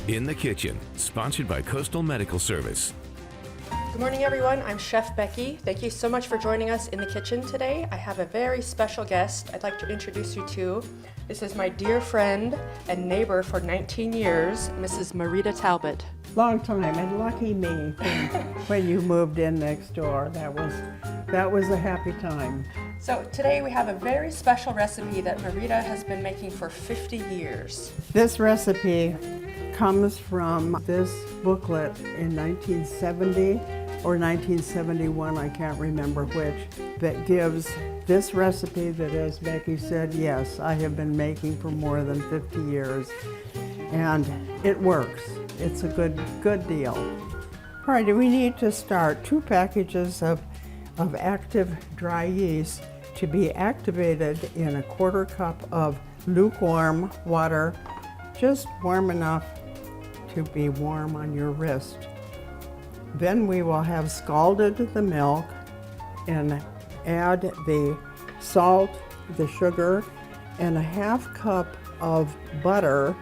In the Kitchen, sponsored by Coastal Medical Service. Good morning, everyone. I'm Chef Becky. Thank you so much for joining us in the kitchen today. I have a very special guest I'd like to introduce you to. This is my dear friend and neighbor for 19 years, Mrs. Marita Talbot. Long time, and lucky me when you moved in next door. That was a happy time. So today we have a very special recipe that Marita has been making for 50 years. This recipe comes from this booklet in 1970 or 1971, I can't remember which, that gives this recipe that, as Becky said, yes, I have been making for more than 50 years, and it works. It's a good deal. All right, we need to start 2 packages of active dry yeast to be activated in a 1/4 cup of lukewarm water, just warm enough to be warm on your wrist. Then we will have scalded the milk and add the salt, the sugar, and a 1/2 cup of butter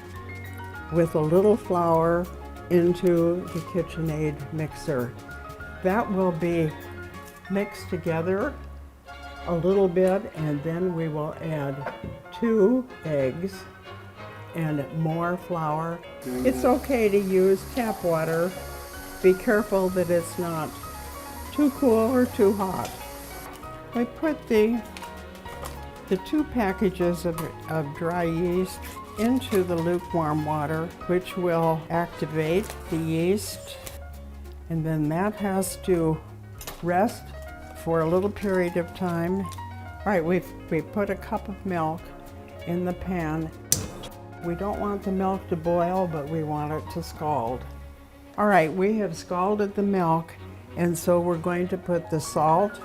with a little flour into the KitchenAid mixer. That will be mixed together a little bit, and then we will add 2 eggs and more flour. It's okay to use tap water. Be careful that it's not too cool or too hot. I put the 2 packages of dry yeast into the lukewarm water, which will activate the yeast, and then that has to rest for a little period of time. All right, we put a cup of milk in the pan. We don't want the milk to boil, but we want it to scald. All right, we have scalded the milk, and so we're going to put the salt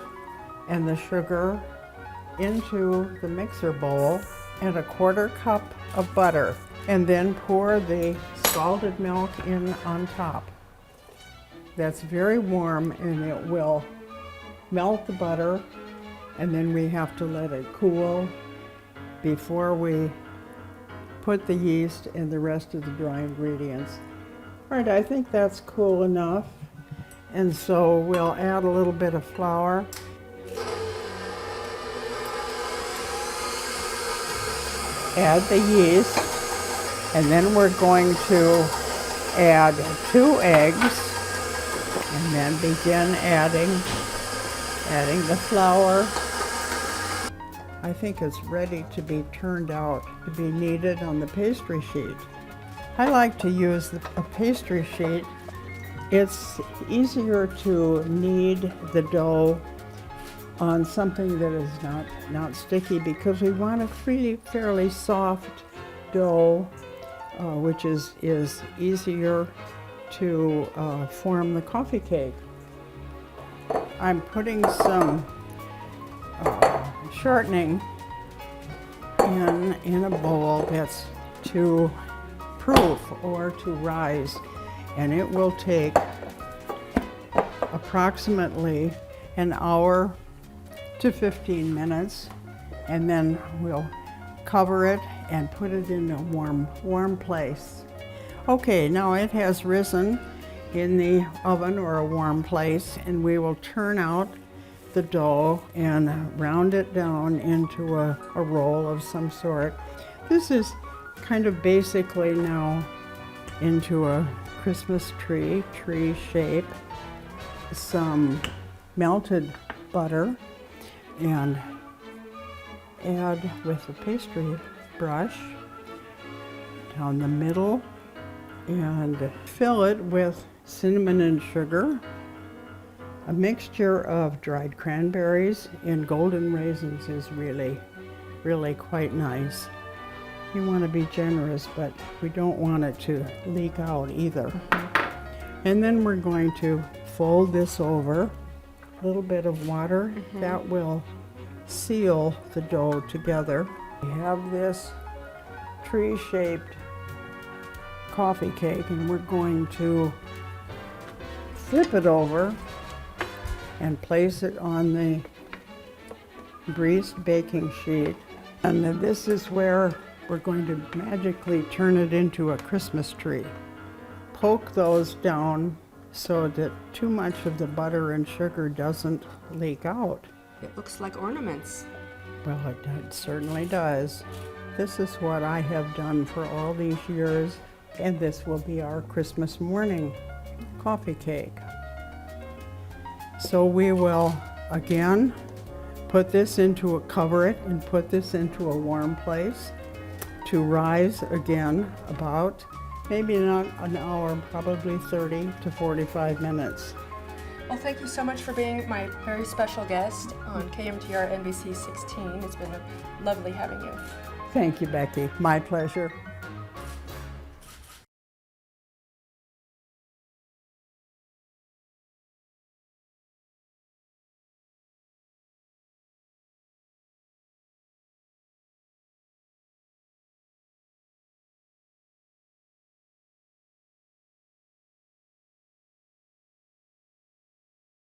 and the sugar into the mixer bowl and a 1/4 cup of butter, and then pour the scalded milk in on top. That's very warm, and it will melt the butter, and then we have to let it cool before we put the yeast and the rest of the dry ingredients. All right, I think that's cool enough, and so we'll add a little bit of flour. Add the yeast, and then we're going to add 2 eggs, and then begin adding the flour. I think it's ready to be turned out to be kneaded on the pastry sheet. I like to use a pastry sheet. It's easier to knead the dough on something that is not sticky, because we want a fairly soft dough, which is easier to form the coffee cake. I'm putting some shortening in a bowl that's to proof or to rise, and it will take approximately an hour to 15 minutes, and then we'll cover it and put it in a warm place. Okay, now it has risen in the oven or a warm place, and we will turn out the dough and round it down into a roll of some sort. This is kind of basically now into a Christmas tree shape. Some melted butter, and add with a pastry brush down the middle, and fill it with cinnamon and sugar, a mixture of dried cranberries and golden raisins is really quite nice. You want to be generous, but we don't want it to leak out either. And then we're going to fold this over, a little bit of water that will seal the dough together. We have this tree-shaped coffee cake, and we're going to flip it over and place it on the greased baking sheet. And then this is where we're going to magically turn it into a Christmas tree. poke those down so that too much of the butter and sugar doesn't leak out. It looks like ornaments. Well, it certainly does. This is what I have done for all these years, and this will be our Christmas morning coffee cake. So we will, again, cover it and put this into a warm place to rise again about, maybe not an hour, probably 30 to 45 minutes. Well, thank you so much for being my very special guest on KMTR NBC 16. It's been lovely having you. Thank you, Becky. My pleasure.